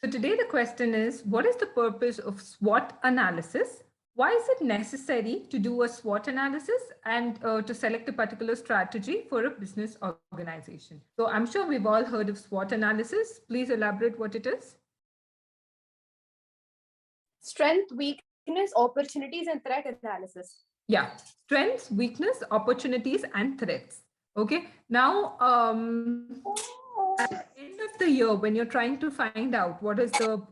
today the question is, what is the purpose of SWOT analysis? Why is it necessary to do a SWOT analysis and to select a particular strategy for a business organization? So I'm sure we've all heard of SWOT analysis. Please elaborate what it is. Strength, weakness, opportunities, and threat analysis. Yeah, strengths, weakness, opportunities, and threats. Okay, now at the end of the year, when you're trying to find out what is the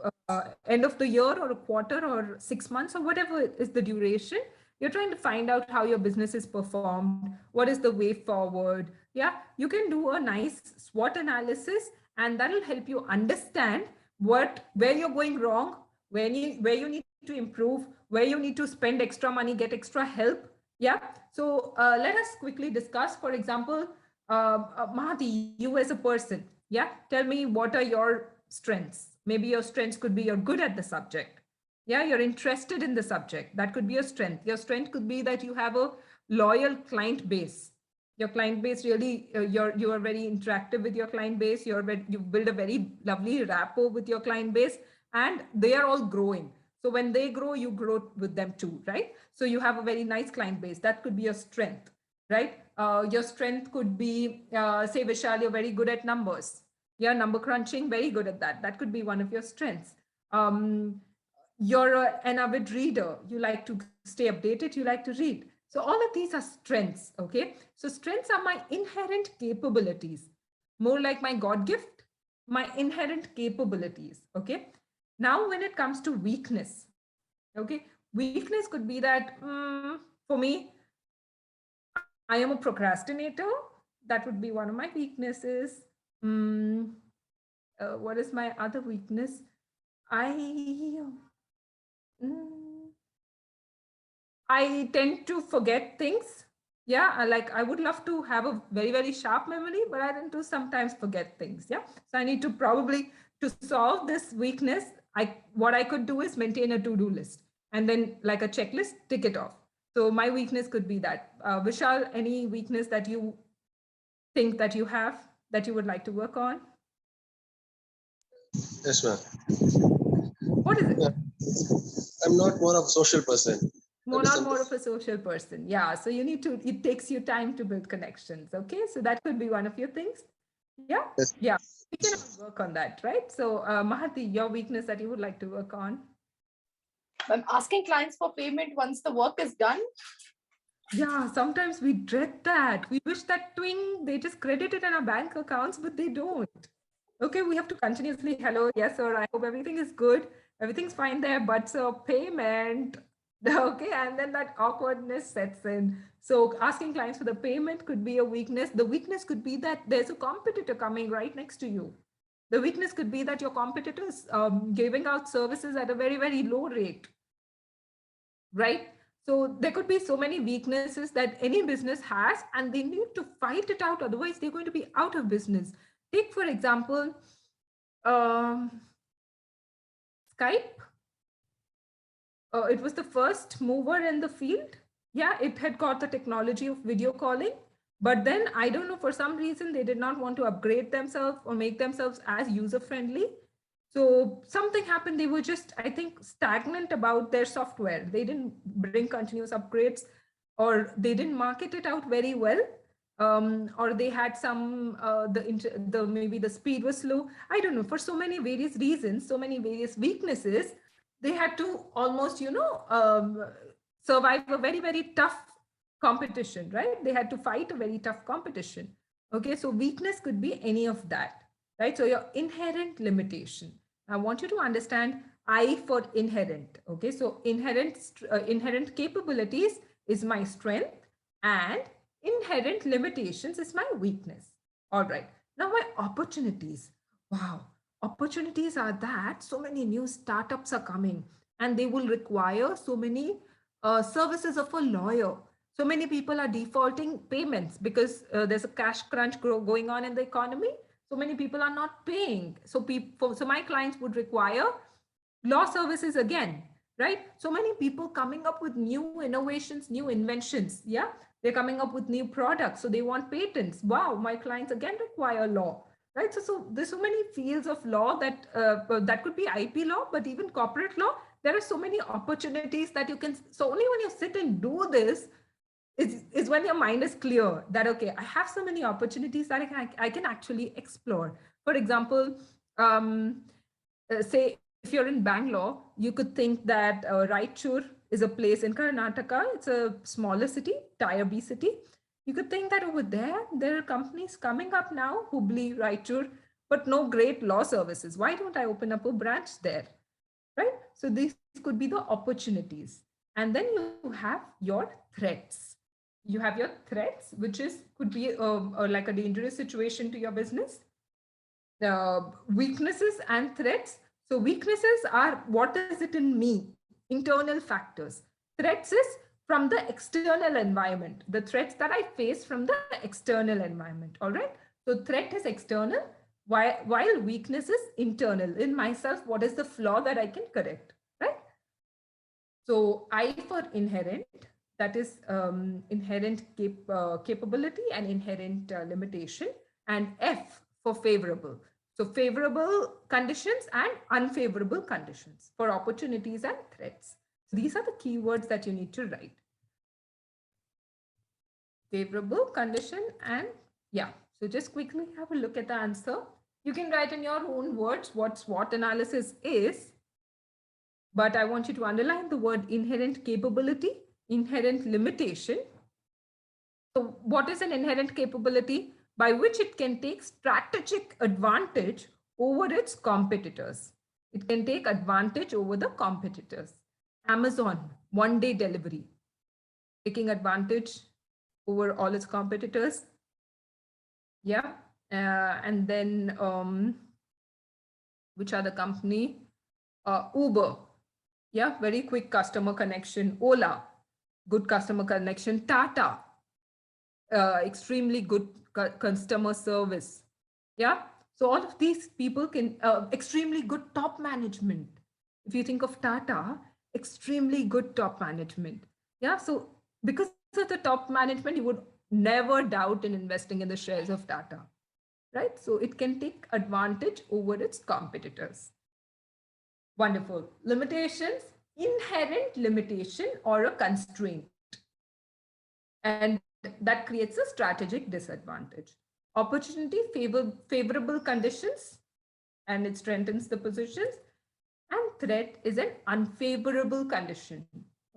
end of the year or a quarter or 6 months or whatever is the duration, you're trying to find out how your business is performed, what is the way forward. Yeah, you can do a nice SWOT analysis, and that'll help you understand where you're going wrong, where you need to improve, where you need to spend extra money, get extra help. Yeah, so let us quickly discuss. For example, Mahati, you as a person, yeah, tell me what are your strengths. Maybe your strengths could be you're good at the subject. Yeah, you're interested in the subject. That could be your strength. Your strength could be that you have a loyal client base. Your client base really, you are very interactive with your client base. You build a very lovely rapport with your client base, and they are all growing. So when they grow, you grow with them too, right? So you have a very nice client base. That could be your strength, right? Your strength could be, say, Vishal, you're very good at numbers. Yeah, number crunching, very good at that. That could be one of your strengths. You're an avid reader. You like to stay updated. You like to read. So all of these are strengths, okay? So strengths are my inherent capabilities, more like my God gift, my inherent capabilities, okay? Now, when it comes to weakness, okay, weakness could be that for me, I am a procrastinator. That would be one of my weaknesses. What is my other weakness? I tend to forget things. Yeah, I would love to have a very, very sharp memory, but I tend to sometimes forget things. Yeah, so I need to probably, to solve this weakness, what I could do is maintain a to-do list and then like a checklist, tick it off. So my weakness could be that. Vishal, any weakness that you think that you have that you would like to work on? Yes, ma'am. What is it? I'm not more of a social person. More of a social person. Yeah. So you need to, it takes you time to build connections. Okay. So that could be one of your things. Yeah. Yes. Yeah. We can work on that, right? So Mahati, your weakness that you would like to work on? I'm asking clients for payment once the work is done. Yeah, sometimes we dread that. We wish that they just credit it in our bank accounts, but they don't. Okay, we have to continuously, hello, yes, sir, I hope everything is good. Everything's fine there, but so payment. Okay, and then that awkwardness sets in. So asking clients for the payment could be a weakness. The weakness could be that there's a competitor coming right next to you. The weakness could be that your competitors giving out services at a very, very low rate, right? So there could be so many weaknesses that any business has, and they need to fight it out. Otherwise, they're going to be out of business. Take, for example, Skype. It was the first mover in the field. Yeah, it had got the technology of video calling. But then, I don't know, for some reason, they did not want to upgrade themselves or make themselves as user-friendly. So something happened. They were just, I think, stagnant about their software. They didn't bring continuous upgrades, or they didn't market it out very well. Or they had some, maybe the speed was slow. I don't know, for so many various reasons, so many various weaknesses, they had to almost, survive a very, very tough competition, right? They had to fight a very tough competition. Okay, so weakness could be any of that, right? So your inherent limitation. I want you to understand I for inherent. Okay, so inherent capabilities is my strength, and inherent limitations is my weakness. All right. Now my opportunities. Wow. Opportunities are that so many new startups are coming, and they will require so many services of a lawyer. So many people are defaulting payments because there's a cash crunch going on in the economy. So many people are not paying. So my clients would require law services again, right? So many people coming up with new innovations, new inventions. Yeah, they're coming up with new products. So they want patents. Wow, my clients again require law. right? So there's so many fields of law that that could be IP law, but even corporate law, there are so many opportunities that you can, so only when you sit and do this is when your mind is clear that, okay, I have so many opportunities that I can actually explore. For example, say if you're in Bangalore, you could think that Raichur is a place in Karnataka. It's a smaller city, tier B city. You could think that over there are companies coming up now, Hubli, Raichur, but no great law services. Why don't I open up a branch there? Right? So these could be the opportunities. And then you have your threats. You have your threats, which is could be like a dangerous situation to your business. Weaknesses and threats. So weaknesses are what is it in me, internal factors. Threats is from the external environment, the threats that I face from the external environment. All right. So threat is external, while weakness is internal in myself. What is the flaw that I can correct? Right. So I for inherent, that is inherent capability and inherent limitation, and F for favorable. So favorable conditions and unfavorable conditions for opportunities and threats. So these are the keywords that you need to write. Favorable condition and yeah. So just quickly have a look at the answer. You can write in your own words what SWOT analysis is, but I want you to underline the word inherent capability, inherent limitation. So what is an inherent capability? By which it can take strategic advantage over its competitors. It can take advantage over the competitors. Amazon, one-day delivery, taking advantage over all its competitors. Yeah. And then which other company? Uber. Yeah, very quick customer connection. Ola, good customer connection. Tata, extremely good customer service. Yeah. So all of these people can, extremely good top management. If you think of Tata, extremely good top management. Yeah. So because of the top management, you would never doubt in investing in the shares of Tata. Right. So it can take advantage over its competitors. Wonderful. Limitations, inherent limitation or a constraint. And that creates a strategic disadvantage. Opportunity, favorable conditions, and it strengthens the positions. And threat is an unfavorable condition.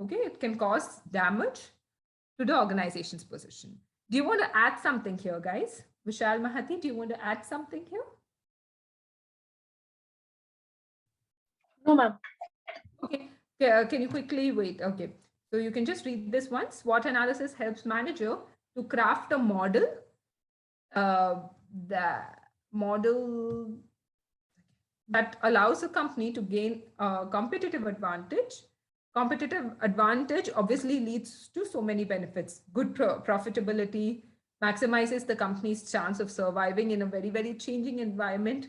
Okay, it can cause damage to the organization's position. Do you want to add something here, guys? Vishal Mahati, do you want to add something here? No, ma'am. Okay, can you quickly wait? Okay, so you can just read this one. SWOT analysis helps manager to craft a model. The model that allows a company to gain a competitive advantage. Competitive advantage obviously leads to so many benefits. Good profitability, maximizes the company's chance of surviving in a very, very changing environment.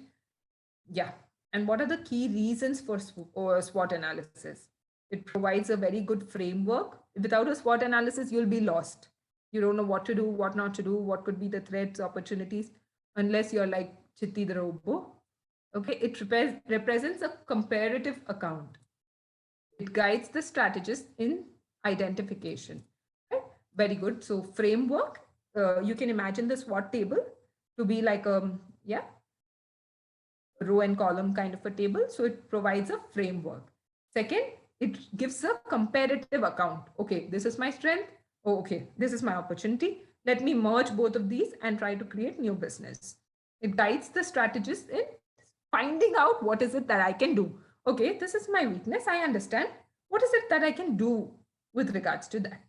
Yeah. And what are the key reasons for SWOT analysis? It provides a very good framework. Without a SWOT analysis, you'll be lost. You don't know what to do, what not to do, what could be the threats, opportunities, unless you're like Chitti the Robo. Okay, it represents a comparative account. It guides the strategist in identification. Right? Very good. So framework, you can imagine the SWOT table to be like yeah, row and column kind of a table. So it provides a framework. Second, it gives a comparative account. Okay, this is my strength. Oh, okay, this is my opportunity. Let me merge both of these and try to create new business. It guides the strategist in finding out what is it that I can do. Okay, this is my weakness. I understand. What is it that I can do with regards to that?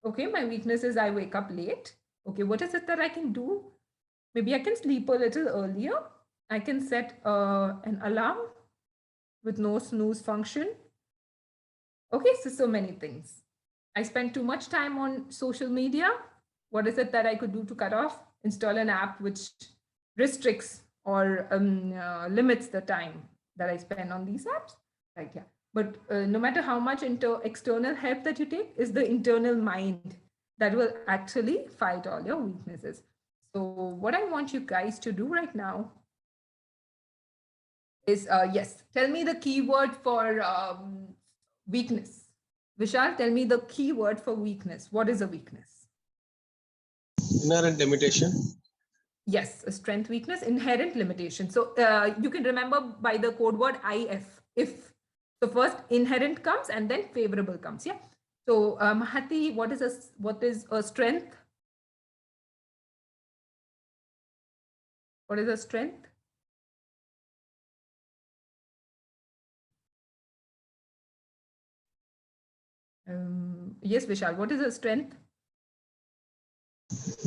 Okay, my weakness is I wake up late. Okay, what is it that I can do? Maybe I can sleep a little earlier. I can set an alarm with no snooze function. Okay, so many things. I spend too much time on social media. What is it that I could do to cut off? Install an app which restricts or limits the time that I spend on these apps. Right, yeah. But no matter how much external help that you take, is the internal mind that will actually fight all your weaknesses. So what I want you guys to do right now is, yes, tell me the keyword for weakness. Vishal, tell me the keyword for weakness. What is a weakness? Inherent limitation. Yes, a strength, weakness, inherent limitation. So you can remember by the code word if. So first inherent comes and then favorable comes. Yeah. So Mahati, what is a strength? What is a strength? Yes, Vishal, what is a strength?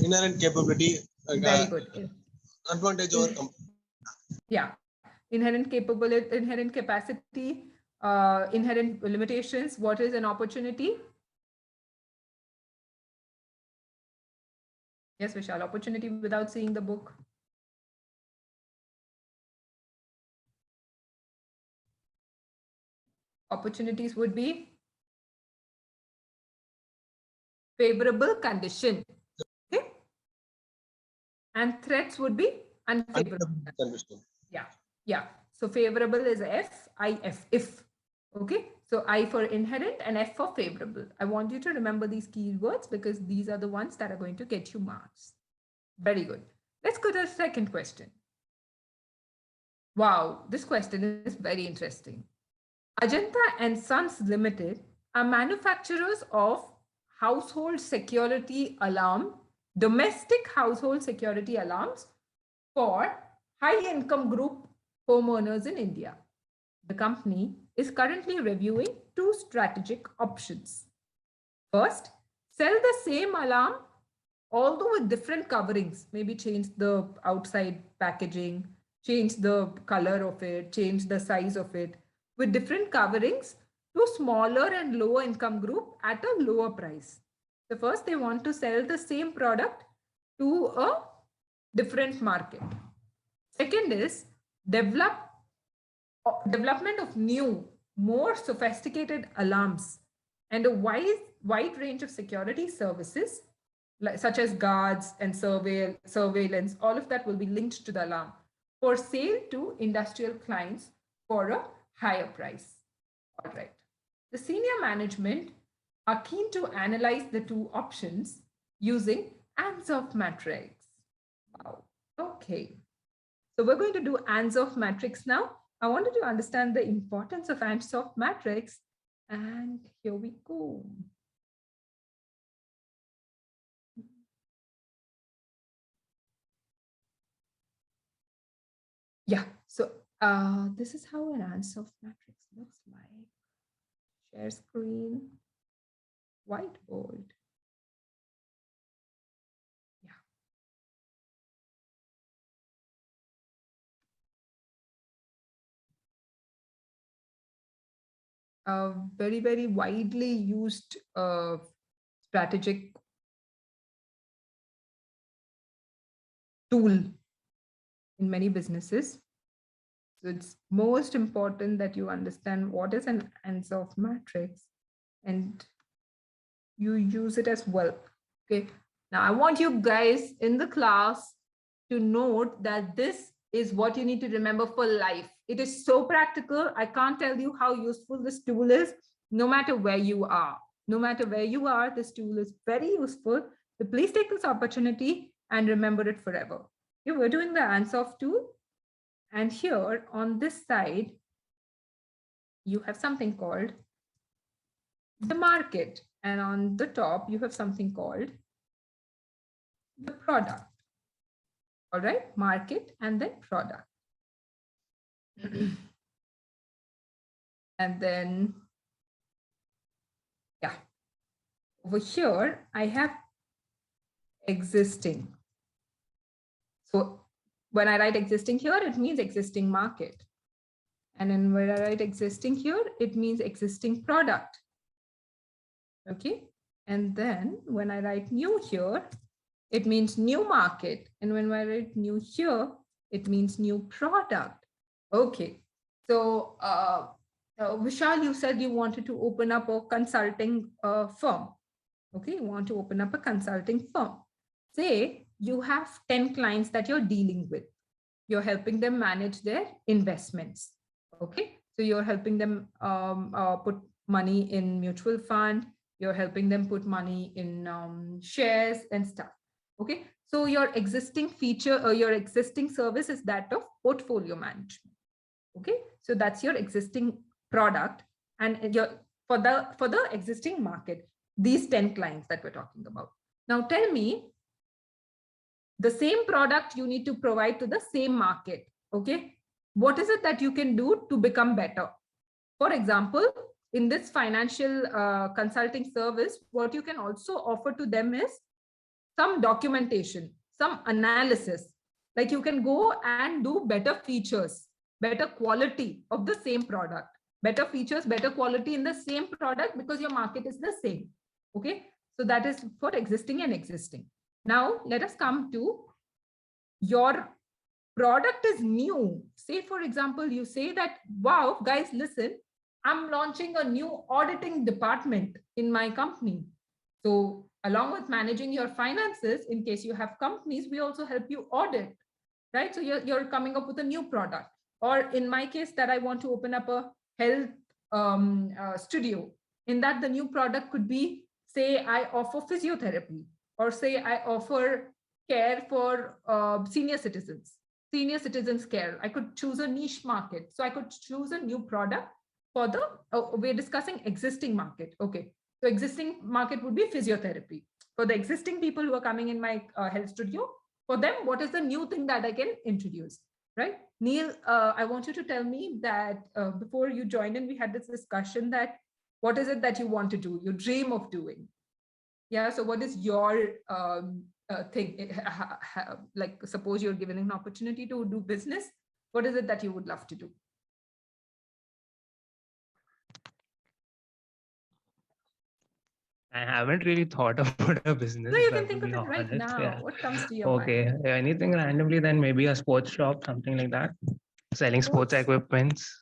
Inherent capability. Very good. Advantage over. Yeah, inherent capability, inherent capacity, inherent limitations. What is an opportunity? Yes, Vishal, opportunity without seeing the book. Opportunities would be favorable condition. Okay. And threats would be unfavorable Condition. Yeah. Yeah. So favorable is F, I, F, if. Okay. So I for inherent and F for favorable. I want you to remember these keywords because these are the ones that are going to get you marks. Very good. Let's go to the second question. Wow, this question is very interesting. Ajanta and Sons Limited are manufacturers of household security alarm, domestic household security alarms for high-income group homeowners in India. The company is currently reviewing two strategic options. First, sell the same alarm, although with different coverings, maybe change the outside packaging, change the color of it, change the size of it, with different coverings to smaller and lower income group at a lower price. So first they want to sell the same product to a different market. Second is development of new, more sophisticated alarms and a wide range of security services such as guards and surveillance. All of that will be linked to the alarm for sale to industrial clients for a higher price. All right. The senior management are keen to analyze the two options using Ansov matrix. Wow. Okay. So we're going to do Ansov matrix now. I wanted to understand the importance of Ansov matrix. And here we go. Yeah, so this is how an Ansov matrix looks like. Share screen, whiteboard. Very, very widely used strategic tool in many businesses. So it's most important that you understand what is an Ansov matrix and you use it as well. Okay. Now I want you guys in the class to note that this is what you need to remember for life. It is so practical. I can't tell you how useful this tool is, no matter where you are. No matter where you are, this tool is very useful. So please take this opportunity and remember it forever. Okay, we're doing the Ansov tool. And here on this side, you have something called the market. And on the top, you have something called the product. All right, market and then product. And then, yeah, over here, I have existing. So when I write existing here, it means existing market. And then when I write existing here, it means existing product. Okay. And then when I write new here, it means new market. And when I write new here, it means new product. Okay. So Vishal, you said you wanted to open up a consulting firm. Okay, you want to open up a consulting firm. Say you have 10 clients that you're dealing with. You're helping them manage their investments. Okay, so you're helping them put money in mutual fund. You're helping them put money in shares and stuff. Okay, so your existing feature or your existing service is that of portfolio management. Okay, so that's your existing product, and your for the existing market, these 10 clients that we're talking about. Now tell me, the same product you need to provide to the same market. Okay, what is it that you can do to become better? For example, in this financial consulting service, what you can also offer to them is some documentation, some analysis. Like you can go and do better features, better quality of the same product, better features, better quality in the same product, because your market is the same. Okay, so that is for existing and existing. Now let us come to your product is new. Say, for example, you say that, wow, guys, listen, I'm launching a new auditing department in my company. So along with managing your finances, in case you have companies, we also help you audit, right? So you're coming up with a new product. Or in my case, that I want to open up a health studio. In that, the new product could be, say, I offer physiotherapy, or say I offer care for senior citizens care. I could choose a niche market. So I could choose a new product for the, we're discussing existing market. Okay, so existing market would be physiotherapy. For the existing people who are coming in my health studio, for them, what is the new thing that I can introduce, right? Neil, I want you to tell me that before you joined in, we had this discussion that what is it that you want to do, you dream of doing? Yeah, so what is your thing? Like, suppose you're given an opportunity to do business, what is it that you would love to do? I haven't really thought about a business. No, you if I can have to think of be it right honest. now. Yeah. What comes to your Okay, mind? anything randomly, then maybe a sports shop, something like that. Selling sports equipments.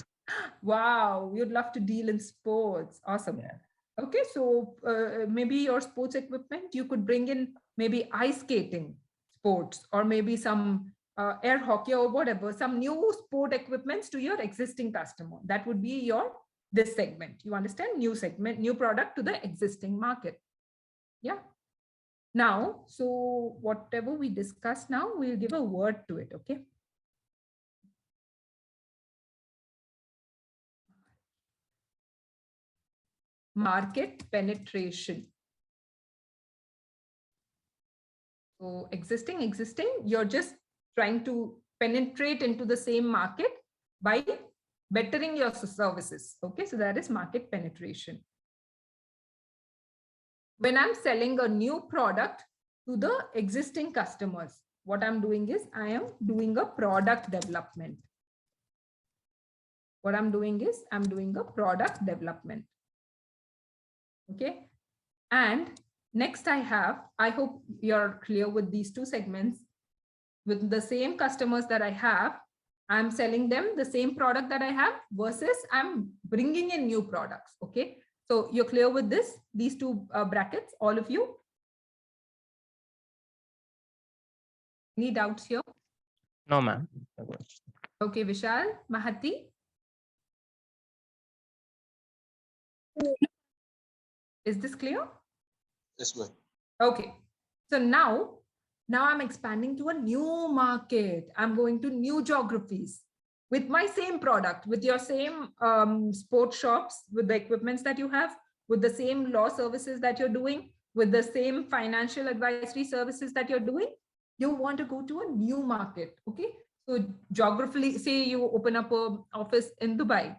Wow, you'd love to deal in sports. Awesome. Yeah. Okay, so maybe your sports equipment, you could bring in maybe ice skating sports, or maybe some air hockey or whatever, some new sport equipments to your existing customer. That would be your this segment. You understand? New segment, new product to the existing market. Yeah. Now, so whatever we discuss now, we'll give a word to it. Okay. Market penetration. So existing, you're just trying to penetrate into the same market by bettering your services. Okay, so that is market penetration. When I'm selling a new product to the existing customers, what I'm doing is I am doing a product development. What I'm doing is I'm doing a product development. Okay, and next I hope you're clear with these two segments. With the same customers that I have, I'm selling them the same product that I have versus I'm bringing in new products. Okay, so you're clear with this, these two brackets, all of you? Any doubts here? No, ma'am. Okay, Vishal, Mahati? Is this clear? Yes, ma'am. Okay, so now I'm expanding to a new market. I'm going to new geographies with my same product, with your same sports shops, with the equipments that you have, with the same law services that you're doing, with the same financial advisory services that you're doing. You want to go to a new market. Okay, so geographically, say you open up an office in Dubai,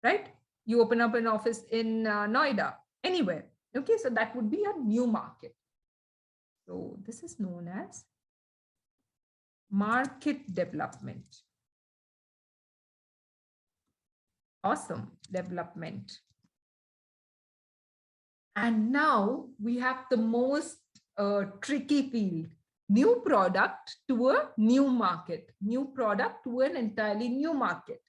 right? You open up an office in Noida, anywhere. Okay, so that would be a new market. So this is known as market development. Awesome, development. And now we have the most tricky field, new product to a new market, new product to an entirely new market.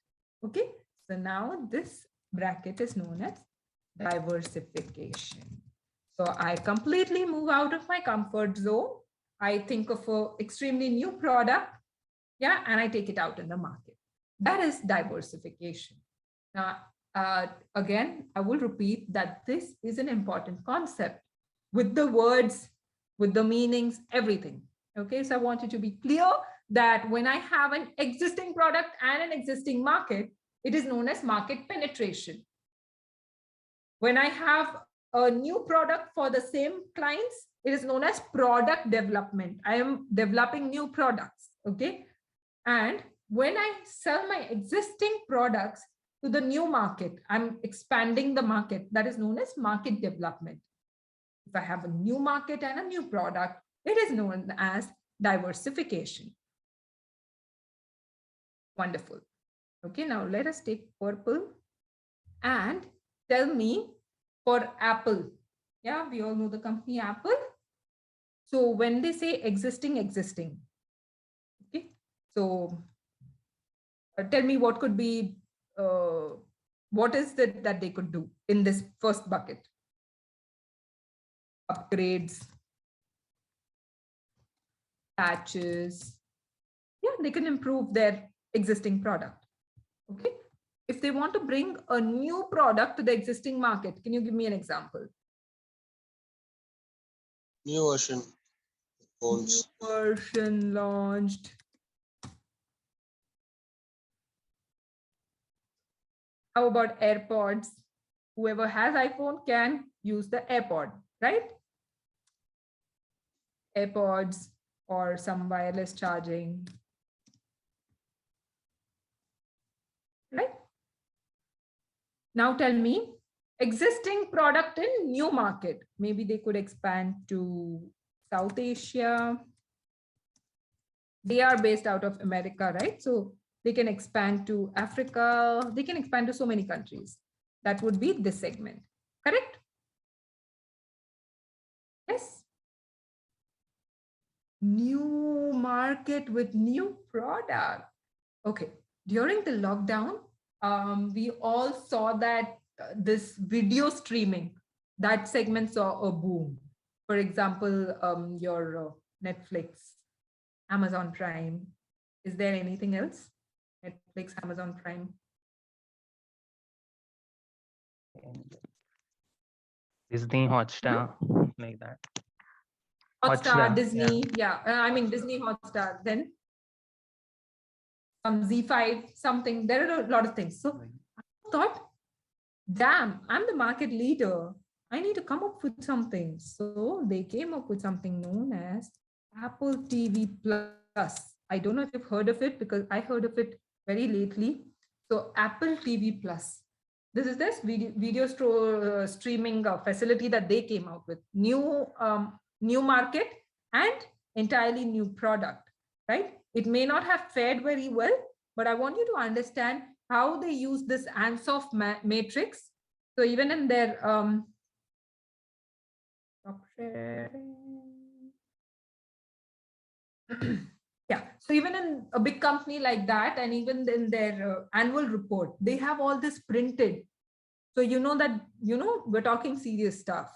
Okay, so now this bracket is known as diversification. So I completely move out of my comfort zone I think of an extremely new product, yeah, and I take it out in the market. That is diversification. Now, again, I will repeat that this is an important concept with the words, with the meanings, everything. Okay, so I want you to be clear that when I have an existing product and an existing market, it is known as market penetration. When I have a new product for the same clients, it is known as product development. I am developing new products, okay? And when I sell my existing products to the new market, I'm expanding the market. That is known as market development. If I have a new market and a new product, it is known as diversification. Wonderful. Okay, now let us take purple and tell me for Apple. Yeah, we all know the company Apple. So when they say existing, okay, so tell me what could be, what is it that they could do in this first bucket? Upgrades, patches. Yeah, they can improve their existing product. Okay. If they want to bring a new product to the existing market, can you give me an example? New version phones. New version launched. How about AirPods? Whoever has iPhone can use the AirPod, right? AirPods or some wireless charging, right? Now tell me, existing product in new market. Maybe they could expand to South Asia. They are based out of America, right? So they can expand to Africa. They can expand to so many countries. That would be this segment, correct? Yes. New market with new product. Okay. During the lockdown, we all saw that this video streaming, that segment saw a boom. For example, your Netflix, Amazon Prime. Is there anything else? Netflix, Amazon Prime. Disney Hotstar, like that. Hotstar, Disney, yeah. I mean Disney Hotstar. Then some Z5, something. There are a lot of things. So I thought, damn, I'm the market leader. I need to come up with something. So they came up with something known as Apple TV Plus. I don't know if you've heard of it because I heard of it very lately. So Apple TV Plus. This is this video streaming facility that they came out with. New market and entirely new product, right? It may not have fared very well, but I want you to understand how they use this Ansoff matrix. So even in their yeah, so even in a big company like that, and even in their annual report, they have all this printed. So you know that, we're talking serious stuff.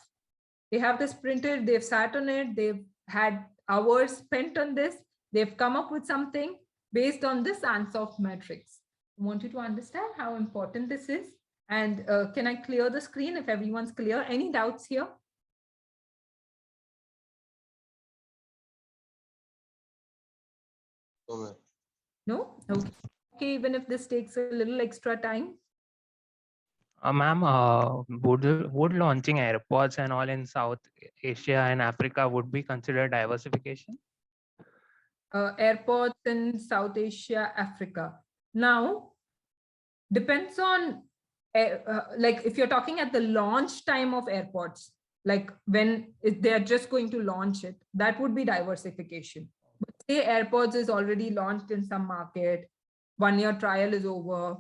They have this printed, they've sat on it, they've had hours spent on this, they've come up with something based on this Ansoff matrix. I want you to understand how important this is. And can I clear the screen if everyone's clear? Any doubts here? No? Okay. Okay, even if this takes a little extra time. Ma'am, would launching AirPods and all in South Asia and Africa would be considered diversification? AirPods in South Asia, Africa. Now, depends on, like if you're talking at the launch time of AirPods, like when they're just going to launch it, that would be diversification. But say AirPods is already launched in some market, 1 year trial is over,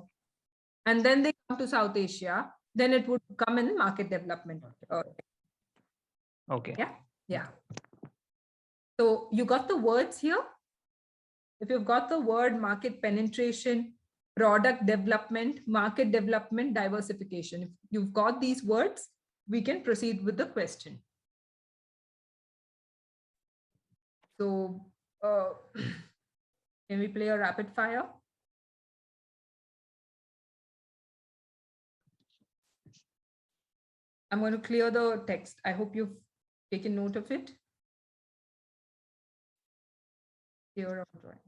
and then they come to South Asia, then it would come in market development. Okay. Yeah, yeah. So you got the words here? If you've got the word market penetration, product development, market development, diversification, if you've got these words, we can proceed with the question. So can we play a rapid fire? I'm going to clear the text. I hope you've taken note of it. Clear our drawings.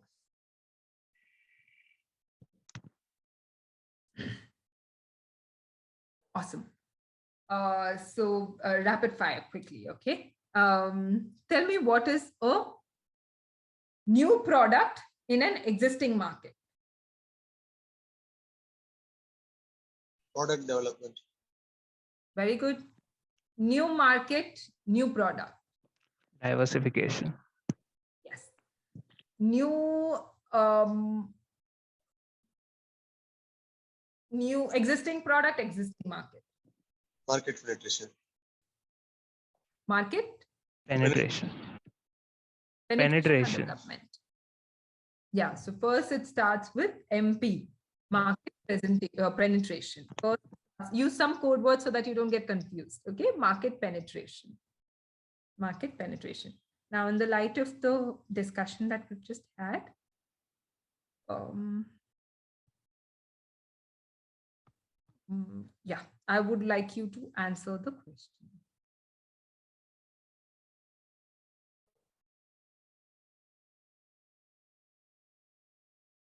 Awesome. So rapid fire quickly, okay? Tell me what is a new product in an existing market? Product development. Very good. New market, new product. Diversification. Yes. New new existing product, existing market. Market penetration. Market Penetration. or Penetration. development. Yeah, so first it starts with MP, market penetration. First, use some code words so that you don't get confused. Okay, market penetration. Market penetration. Now, in the light of the discussion that we've just had, yeah, I would like you to answer the question.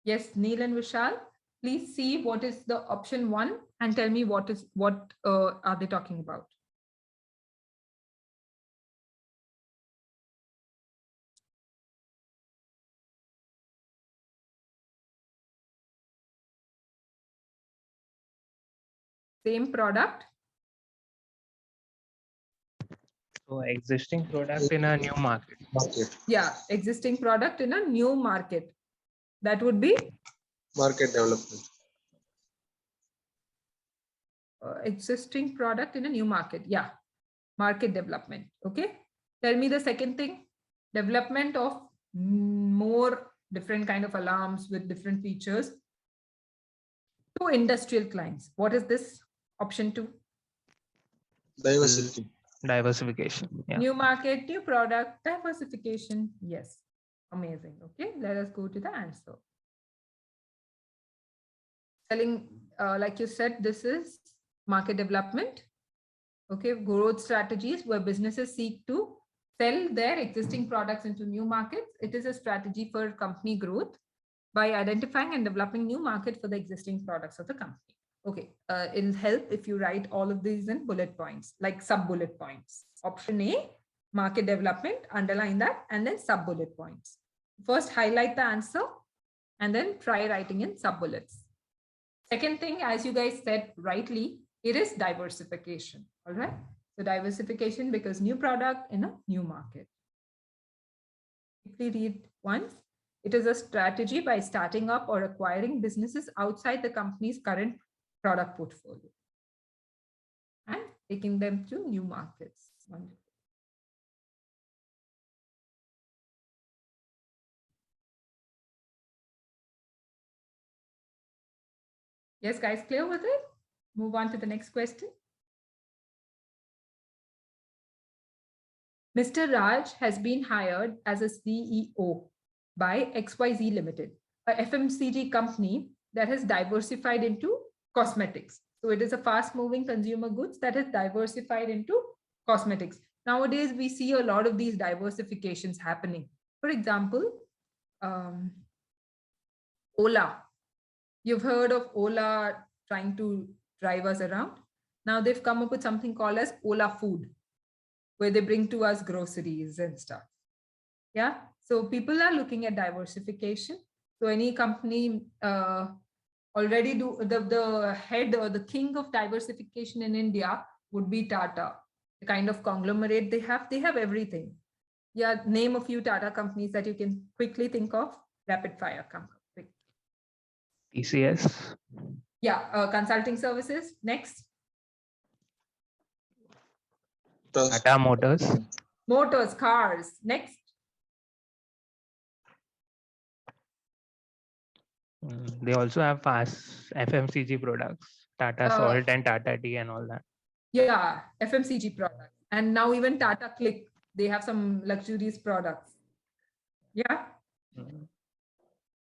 Yes, Neil and Vishal, please see what is the option 1 and tell me what are they talking about. Same product. So existing product in a new market. Market. Yeah, existing product in a new market. That would be Market development. Existing product in a new market. Yeah, market development. Okay. Tell me the second thing. Development of more different kind of alarms with different features to industrial clients. What is this? Option 2. Diversity. Diversification. Yeah. New market, new product, diversification. Yes. Amazing. Okay. Let us go to the answer. Selling, like you said, this is market development. Okay. Growth strategies where businesses seek to sell their existing products into new markets. It is a strategy for company growth by identifying and developing new market for the existing products of the company. Okay, it'll help if you write all of these in bullet points, like sub-bullet points. Option A, market development, underline that, and then sub-bullet points. First, highlight the answer, and then try writing in sub-bullets. Second thing, as you guys said rightly, it is diversification, all right? So diversification because new product in a new market. Quickly read once. It is a strategy by starting up or acquiring businesses outside the company's current product portfolio and taking them to new markets. Wonderful. Yes, guys, clear with it? Move on to the next question. Mr. Raj has been hired as a CEO by XYZ Limited, a FMCG company that has diversified into cosmetics. So it is a fast-moving consumer goods that has diversified into cosmetics. Nowadays, we see a lot of these diversifications happening. For example, Ola. You've heard of Ola trying to drive us around. Now they've come up with something called as Ola Food, where they bring to us groceries and stuff. Yeah, so people are looking at diversification. So any company already do the head or the king of diversification in India would be Tata. The kind of conglomerate they have everything. Yeah, name a few Tata companies that you can quickly think of. Rapid fire, come quick. TCS. Yeah, consulting services. Next. Tata Motors. Motors, cars. Next. They also have fast FMCG products, Tata Salt and Tata Tea and all that. Yeah, FMCG products. And now even Tata Click, they have some luxurious products. Yeah. Mm.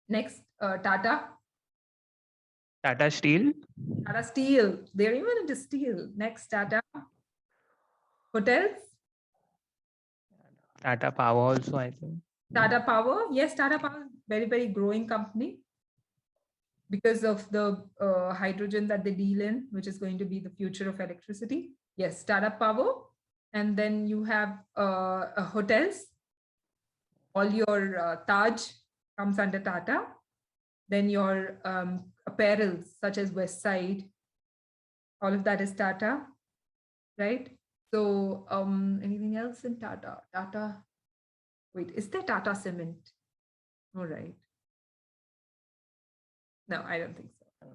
Next, Tata. Tata Steel, Tata Steel. They're even into steel. Next, Tata. Hotels. Tata Power also, I think. Tata Power. Yes, Tata Power is very, very growing company because of the hydrogen that they deal in, which is going to be the future of electricity. Yes, Tata Power. And then you have hotels. All your Taj comes under Tata. Then your apparels such as West Side, all of that is Tata, right? So anything else in Tata? Tata, wait, is there Tata Cement? All right. No, I don't think so.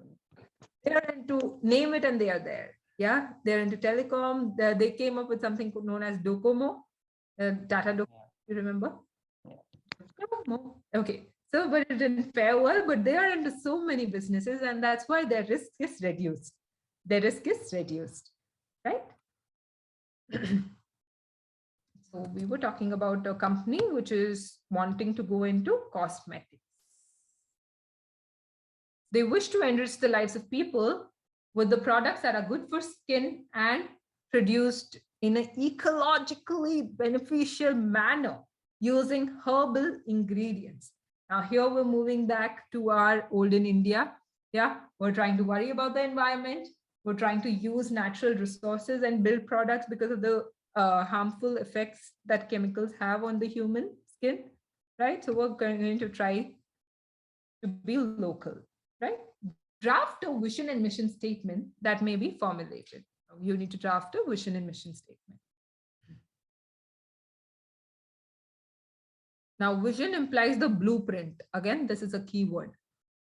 They're into name it and they are there. Yeah, they're into telecom. They came up with something known as Docomo, Tata Docomo, you remember? Docomo. Okay, so but it didn't fare well, but they are into so many businesses and that's why their risk is reduced. Their risk is reduced, right? So we were talking about a company which is wanting to go into cosmetics. They wish to enrich the lives of people with the products that are good for skin and produced in an ecologically beneficial manner using herbal ingredients. Now here we're moving back to our olden India. Yeah, we're trying to worry about the environment. We're trying to use natural resources and build products because of the harmful effects that chemicals have on the human skin, right? So we're going to try to be local, right? Draft a vision and mission statement that may be formulated. You need to draft a vision and mission statement. Now, vision implies the blueprint. Again, this is a key word.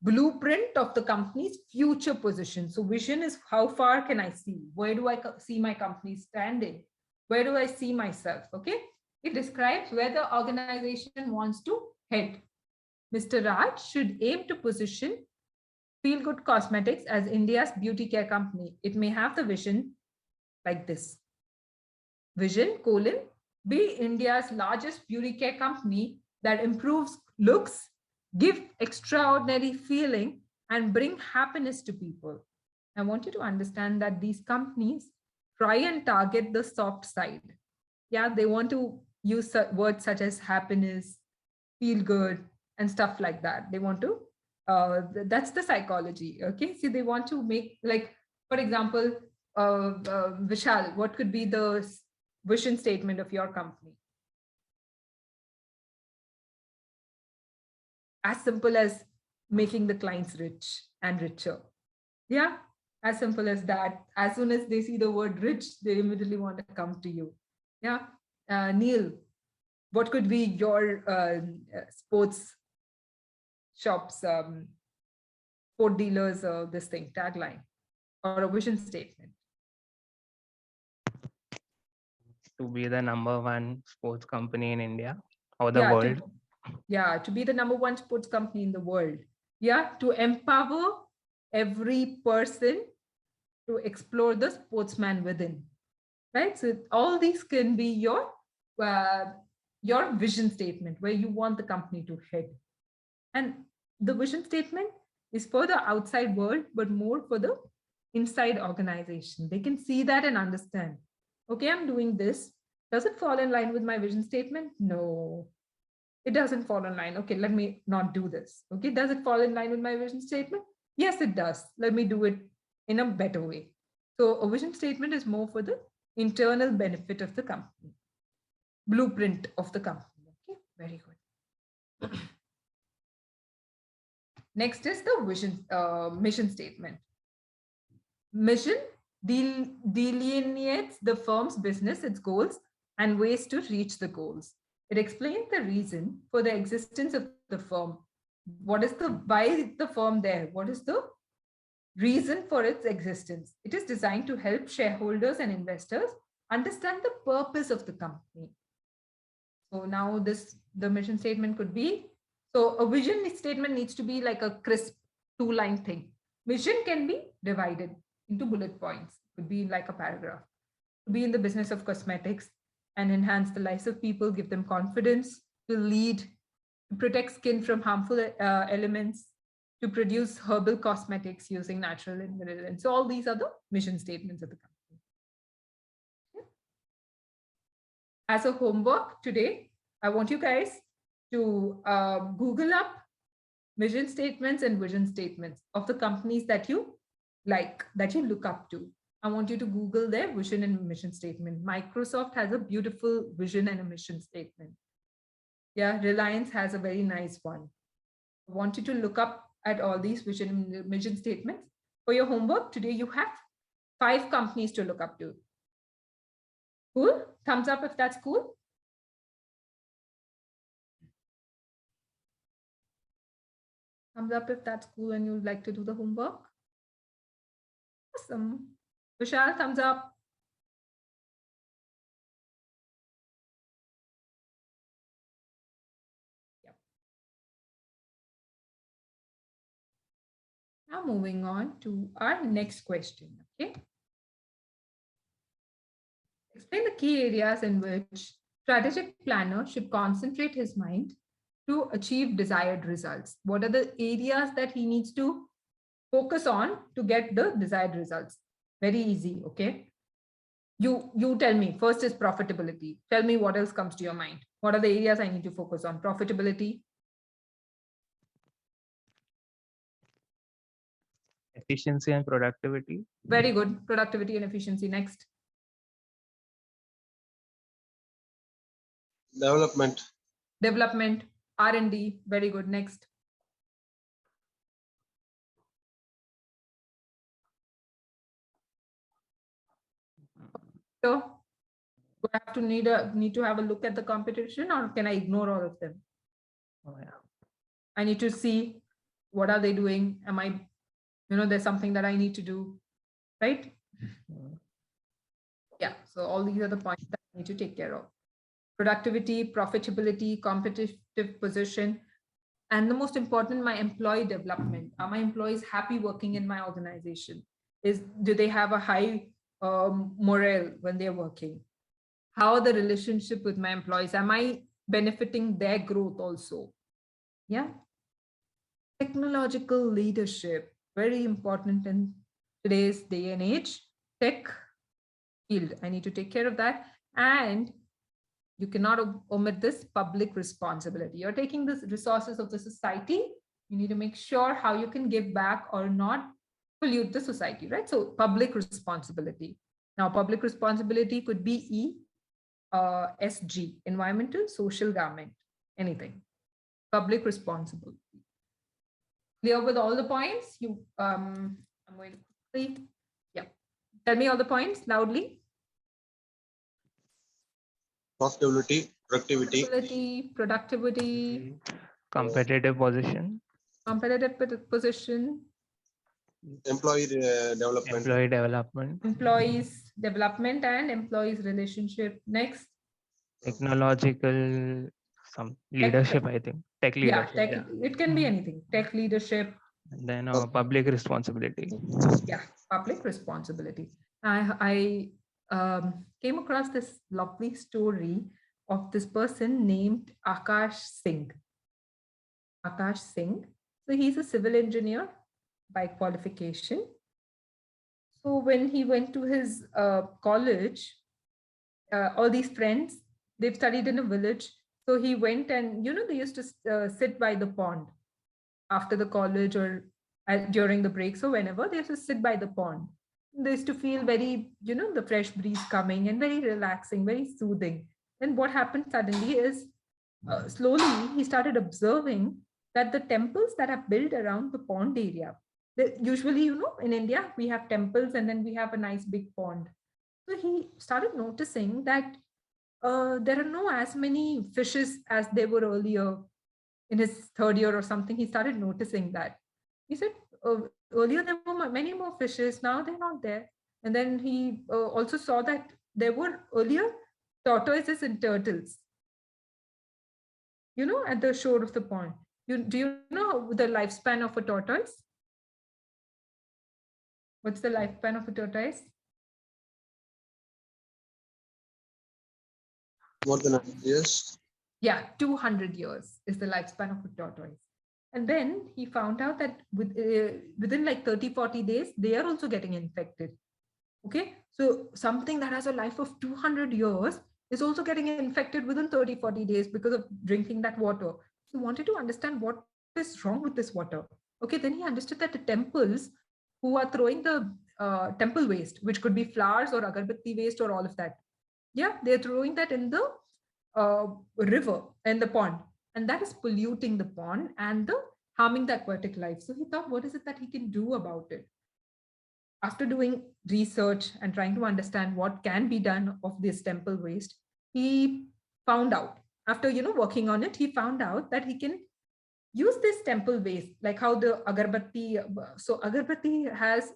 Blueprint of the company's future position. So vision is how far can I see? Where do I see my company standing? Where do I see myself? Okay. It describes where the organization wants to head. Mr. Raj should aim to position Feel Good Cosmetics as India's beauty care company. It may have the vision like this. Vision, colon, be India's largest beauty care company that improves looks, give extraordinary feeling, and bring happiness to people. I want you to understand that these companies try and target the soft side. Yeah, they want to use words such as happiness, feel good, and stuff like that. They want to, that's the psychology. Okay, see, they want to make, like, for example, Vishal, what could be the vision statement of your company? As simple as making the clients rich and richer. Yeah, as simple as that. As soon as they see the word rich, they immediately want to come to you. Yeah, Neil, what could be your sports shops, sport dealers, this thing, tagline or a vision statement? To be the #1 sports company in India or the Yeah, world. to be the #1 sports company in the world. Yeah, to empower every person to explore the sportsman within, right? So all these can be your vision statement, where you want the company to head. And the vision statement is for the outside world, but more for the inside organization. They can see that and understand, okay, I'm doing this. Does it fall in line with my vision statement? No, it doesn't fall in line. Okay, let me not do this. Okay, does it fall in line with my vision statement? Yes, it does. Let me do it in a better way. So a vision statement is more for the internal benefit of the company, blueprint of the company. Okay, very good. Next is the vision, mission statement. Mission delineates the firm's business, its goals, and ways to reach the goals. It explains the reason for the existence of the firm. What is why is the firm there? What is the reason for its existence? It is designed to help shareholders and investors understand the purpose of the company. So now the mission statement could be, so a vision statement needs to be like a crisp 2-line thing. Vision can be divided into bullet points, could be like a paragraph. To be in the business of cosmetics and enhance the lives of people, give them confidence to lead to protect skin from harmful elements, to produce herbal cosmetics using natural ingredients. So all these are the mission statements of the company. Okay. As a homework today, I want you guys to Google up mission statements and vision statements of the companies that you like, that you look up to. I want you to Google their vision and mission statement. Microsoft has a beautiful vision and a mission statement. Yeah, Reliance has a very nice one. I want you to look up at all these vision and mission statements. For your homework today, you have 5 companies to look up to. Cool? Thumbs up if that's cool. Thumbs up if that's cool and you'd like to do the homework. Awesome. Vishal, thumbs up. Yep. Now moving on to our next question. Okay. Explain the key areas in which strategic planner should concentrate his mind to achieve desired results. What are the areas that he needs to focus on to get the desired results? Very easy, okay? You tell me. First is profitability. Tell me what else comes to your mind. What are the areas I need to focus on? Profitability. Efficiency and productivity. Very good. Productivity and efficiency. Next. Development. Development. R&D. Very good. Next. So do I have to need to have a look at the competition, or can I ignore all of them? Oh, yeah. I need to see what are they doing. Am I, there's something that I need to do, right? Yeah. So all these are the points that I need to take care of. Productivity, profitability, competitive position, and the most important, my employee development. Are my employees happy working in my organization? Do they have a high morale when they're working? How are the relationship with my employees? Am I benefiting their growth also? Yeah. Technological leadership, very important in today's day and age. Tech field, I need to take care of that. And you cannot omit this public responsibility. You're taking the resources of the society. You need to make sure how you can give back or not pollute the society, right? So public responsibility. Now, public responsibility could be SG, environmental, social, government, anything. Public responsibility. Clear with all the points? I'm going to quickly, yeah. Tell me all the points loudly. Profitability, productivity, Productivity, Competitive position. competitive position, employee development, Employee development. employees development, and employees relationship. Next. Technological, some leadership, I think. Tech leadership. Yeah, tech, it can be anything. Tech leadership. And then public responsibility. Yeah, public responsibility. I came across this lovely story of this person named Akash Singh. Akash Singh. So he's a civil engineer by qualification. So when he went to his college, all these friends, they've studied in a village. So he went and, they used to sit by the pond after the college or during the break. So whenever they used to sit by the pond, they used to feel very, the fresh breeze coming and very relaxing, very soothing. Then what happened suddenly is slowly he started observing that the temples that are built around the pond area, usually, in India, we have temples and then we have a nice big pond. So he started noticing that there are no as many fishes as there were earlier. In his third year or something, he started noticing that. He said, earlier there were many more fishes, now they're not there. And then he also saw that there were earlier tortoises and turtles, at the shore of the pond. Do you know the lifespan of a tortoise? What's the lifespan of a tortoise? more than 100 years. Yeah, 200 years is the lifespan of a tortoise. And then he found out that within like 30, 40 days, they are also getting infected. Okay, so something that has a life of 200 years is also getting infected within 30, 40 days because of drinking that water. He wanted to understand what is wrong with this water. Okay, then he understood that the temples who are throwing the temple waste, which could be flowers or agarbatti waste or all of that. Yeah, they're throwing that in the river and the pond, and that is polluting the pond and the harming the aquatic life. So he thought, what is it that he can do about it? After doing research and trying to understand what can be done of this temple waste, he found out, after working on it, he found out that he can use this temple waste, like how the agarbatti. So agarbatti has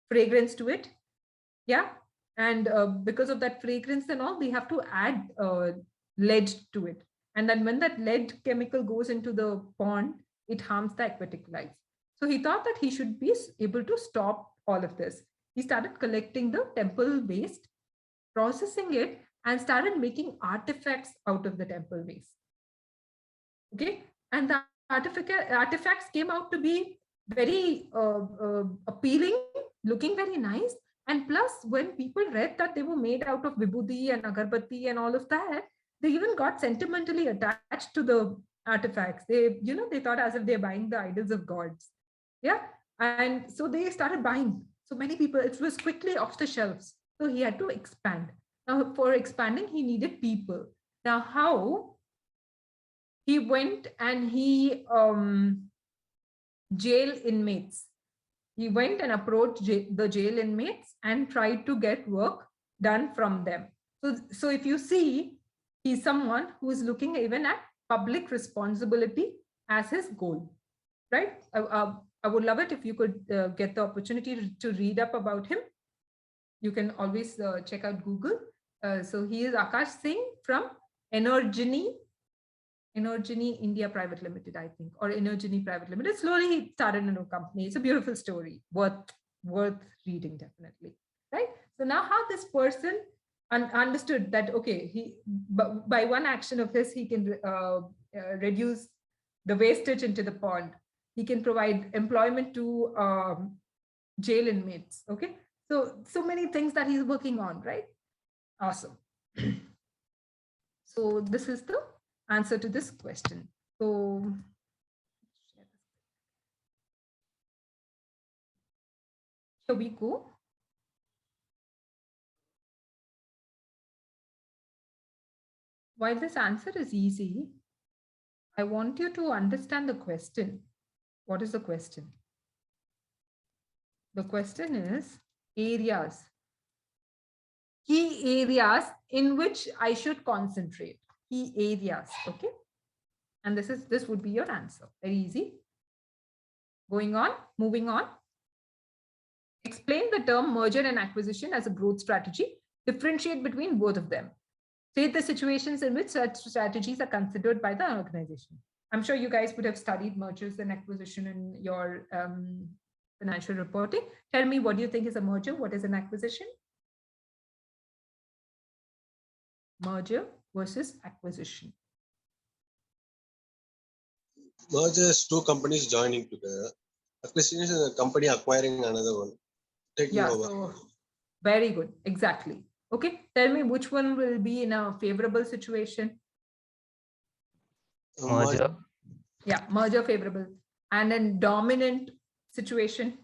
fragrance to it, yeah, and because of that fragrance and all, we have to add lead to it, and then when that lead chemical goes into the pond, it harms the aquatic life. So he thought that he should be able to stop all of this. He started collecting the temple waste, processing it, and started making artifacts out of the temple waste. Okay, and the artifacts came out to be very appealing, looking very nice. And plus, when people read that they were made out of vibhuti and agarbatti and all of that, they even got sentimentally attached to the artifacts. They thought as if they're buying the idols of gods. Yeah, and so they started buying. So many people, it was quickly off the shelves. So he had to expand. Now, for expanding, he needed people. Now, how? He went and he jail inmates. He went and approached the jail inmates and tried to get work done from them. So if you see, he's someone who is looking even at public responsibility as his goal, right? I would love it if you could get the opportunity to read up about him. You can always check out Google. So he is Akash Singh from Energini India Private Limited, I think, or Energini Private Limited. Slowly he started a new company. It's a beautiful story, worth reading, definitely, right? So now how this person understood that, okay, he by one action of his, he can reduce the wastage into the pond. He can provide employment to jail inmates. Okay, so many things that he's working on, right? Awesome. So this is the answer to this question. So shall we go? While this answer is easy, I want you to understand the question. What is the question? The question is areas, key areas in which I should concentrate. Key areas, okay? And this would be your answer. Very easy. Going on, moving on. Explain the term merger and acquisition as a growth strategy. Differentiate between both of them. State the situations in which such strategies are considered by the organization. I'm sure you guys would have studied mergers and acquisition in your financial reporting. Tell me, what do you think is a merger? What is an acquisition? Merger versus acquisition. Merger is two companies joining together. Acquisition is a company acquiring another one. Taking over. So very good. Exactly. Okay. Tell me which one will be in a favorable situation. Merger. Yeah, merger favorable. And then dominant situation.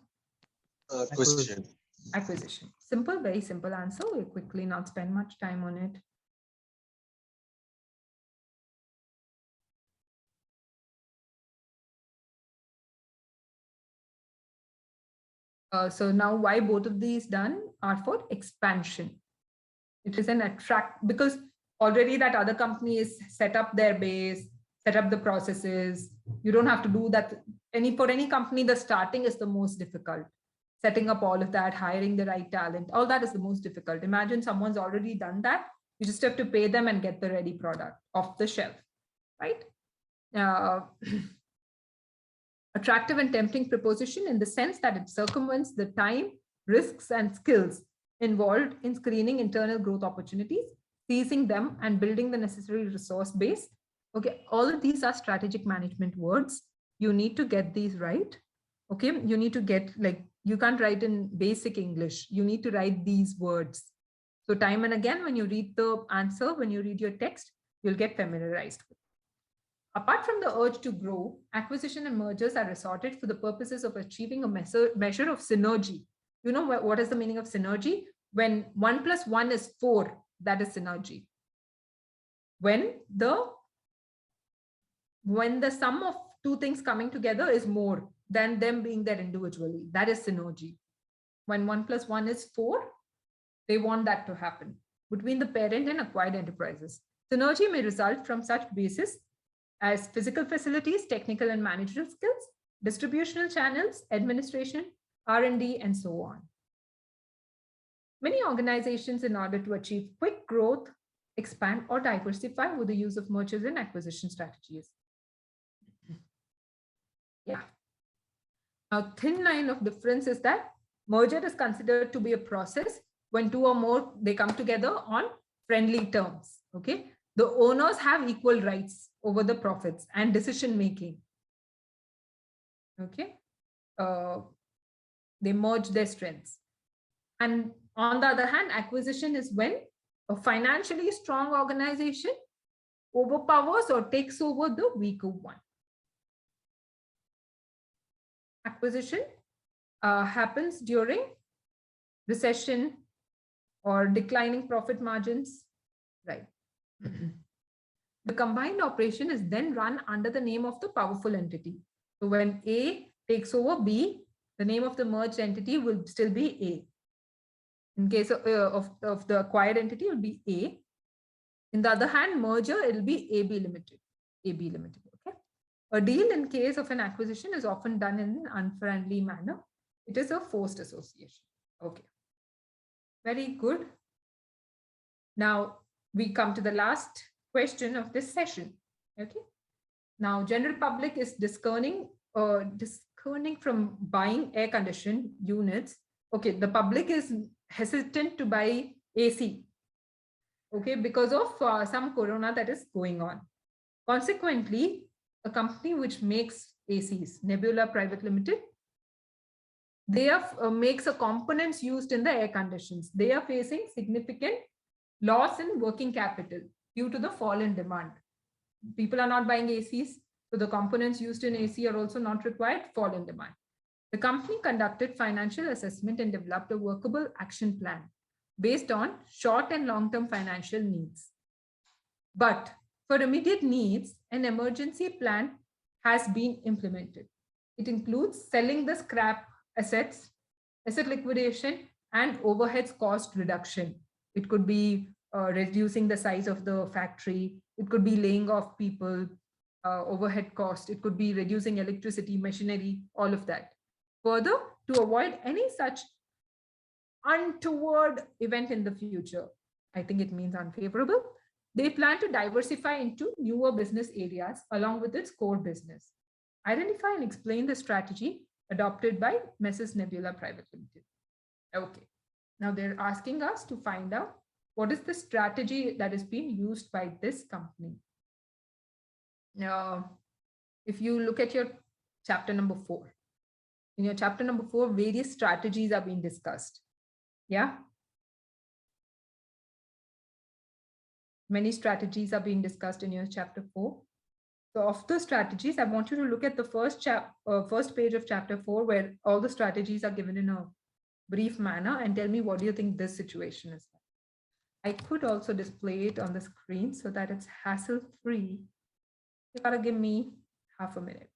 Acquisition. Acquisition. Simple, very simple answer. We'll quickly not spend much time on it. So now why both of these done are for expansion. It is an because already that other company is set up their base, set up the processes. You don't have to do that. For any company, the starting is the most difficult. Setting up all of that, hiring the right talent, all that is the most difficult. Imagine someone's already done that. You just have to pay them and get the ready product off the shelf, right? Attractive and tempting proposition in the sense that it circumvents the time, risks, and skills involved in screening internal growth opportunities. seizing them, and building the necessary resource base. Okay, all of these are strategic management words. You need to get these right. Okay, you need to get, like, you can't write in basic English. You need to write these words. So time and again, when you read the answer, when you read your text, you'll get familiarized with it. Apart from the urge to grow, acquisition and mergers are resorted for the purposes of achieving a measure of synergy. You know what is the meaning of synergy? When 1 + 1 is 4, that is synergy. When the sum of two things coming together is more than them being there individually, that is synergy. When 1 + 1 is 4, they want that to happen between the parent and acquired enterprises. Synergy may result from such bases as physical facilities, technical and managerial skills, distributional channels, administration, R&D, and so on. Many organizations, in order to achieve quick growth, expand or diversify with the use of mergers and acquisition strategies. Yeah. Now, thin line of difference is that merger is considered to be a process when two or more, they come together on friendly terms. Okay. The owners have equal rights over the profits and decision making. Okay. They merge their strengths. And on the other hand, acquisition is when a financially strong organization overpowers or takes over the weaker one. Acquisition happens during recession or declining profit margins, right? The combined operation is then run under the name of the powerful entity. So when A takes over B, the name of the merged entity will still be A. In case of the acquired entity, it will be A. In the other hand, merger, it will be AB Limited. AB Limited, okay? A deal in case of an acquisition is often done in an unfriendly manner. It is a forced association. Okay. Very good. Now we come to the last question of this session. Okay. Now, general public is discerning from buying air conditioned units. Okay, the public is hesitant to buy AC. Okay, because of some corona that is going on. Consequently, a company which makes ACs, Nebula Private Limited, they makes a components used in the air conditions. They are facing significant loss in working capital due to the fall in demand. People are not buying ACs, so the components used in AC are also not required, fall in demand. The company conducted financial assessment and developed a workable action plan based on short and long-term financial needs. But for immediate needs, an emergency plan has been implemented. It includes selling the scrap assets, asset liquidation, and overheads cost reduction. It could be reducing the size of the factory. It could be laying off people, overhead cost. It could be reducing electricity, machinery, all of that. Further, to avoid any such untoward event in the future, I think it means unfavorable, they plan to diversify into newer business areas along with its core business. Identify and explain the strategy adopted by Mrs. Nebula Private Limited. Okay, now they're asking us to find out what is the strategy that is being used by this company. Now, if you look at your chapter number 4, in your chapter number 4, various strategies are being discussed. Yeah. Many strategies are being discussed in your chapter 4. So of the strategies, I want you to look at the first page of chapter 4, where all the strategies are given in a brief manner, and tell me what do you think this situation is like. I could also display it on the screen so that it's hassle-free. You gotta give me half a minute.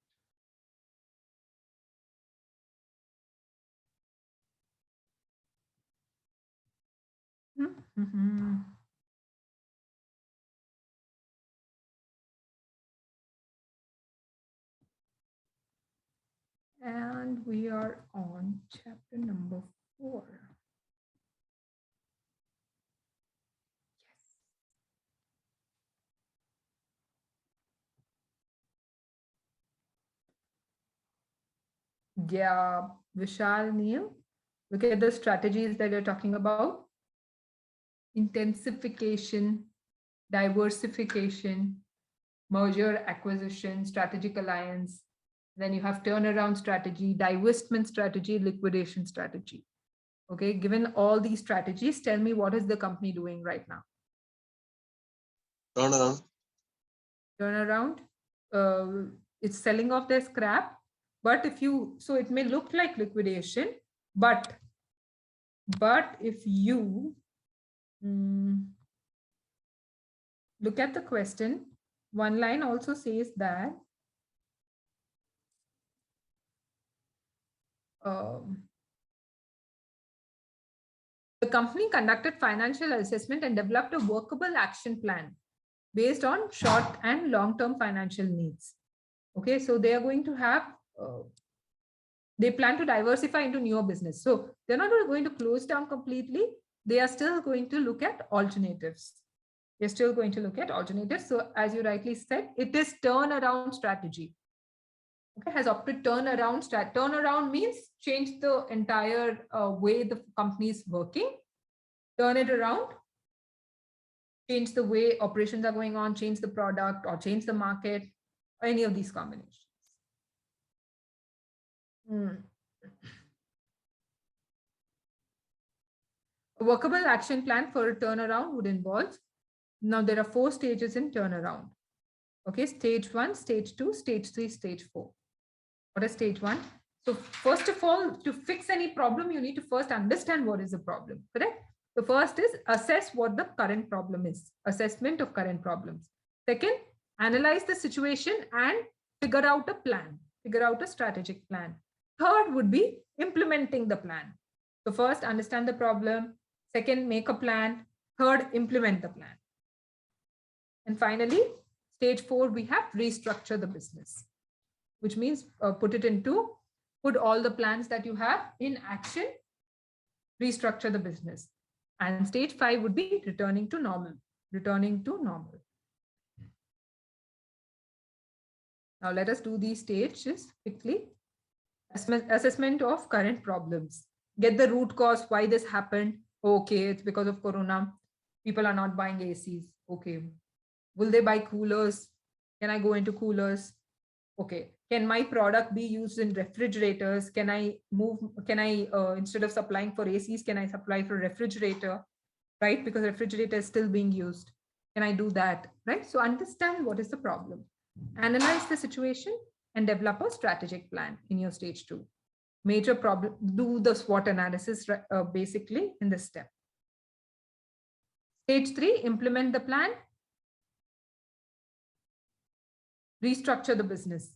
And we are on chapter number 4. Yes. Yeah, Vishal, Neil, look at the strategies that you're talking about. intensification, diversification, merger, acquisition, strategic alliance. Then you have turnaround strategy, divestment strategy, liquidation strategy. Okay, given all these strategies, tell me what is the company doing right now? Turnaround. Turnaround. It's selling off their scrap, but if you, so it may look like liquidation, but if you look at the question, one line also says that the company conducted financial assessment and developed a workable action plan based on short and long-term financial needs. Okay, so they are going to have, they plan to diversify into newer business. So they're not going to close down completely. They are still going to look at alternatives. They're still going to look at alternatives. So as you rightly said, it is turnaround strategy. Okay, has opted turnaround. Turnaround means change the entire way the company is working. Turn it around. Change the way operations are going on, change the product or change the market, or any of these combinations. A workable action plan for a turnaround would involve, now there are 4 stages in turnaround. Okay, stage 1, stage 2, stage 3, stage 4. What is stage 1? So first of all, to fix any problem, you need to first understand what is the problem, correct? The first is assess what the current problem is, assessment of current problems. Second, analyze the situation and figure out a plan, figure out a strategic plan. Third would be implementing the plan. So first, understand the problem. Second, make a plan. Third, implement the plan. And finally, stage 4, we have restructure the business, which means put all the plans that you have in action, restructure the business. And stage 5 would be returning to normal, returning to normal. Now let us do these stages quickly. Assessment of current problems. Get the root cause, why this happened. Okay, it's because of Corona. People are not buying ACs. Okay. Will they buy coolers? Can I go into coolers? Okay. Can my product be used in refrigerators? Can I instead of supplying for ACs, can I supply for refrigerator? Right? Because refrigerator is still being used. Can I do that? Right? So understand what is the problem. Analyze the situation and develop a strategic plan in your stage 2. Major problem, do the SWOT analysis basically in this step. Stage 3, implement the plan. Restructure the business.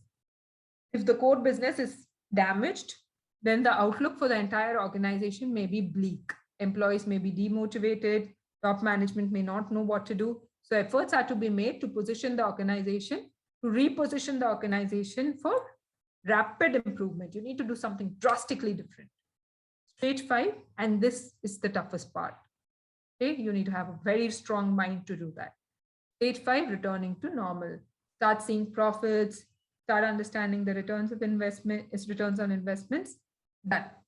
If the core business is damaged, then the outlook for the entire organization may be bleak. Employees may be demotivated. Top management may not know what to do. So efforts are to be made to position the organization, to reposition the organization for rapid improvement. You need to do something drastically different. Stage 5, and this is the toughest part. Okay, you need to have a very strong mind to do that. Stage 5, returning to normal. Start seeing profits, start understanding the returns of investment, returns on investments. That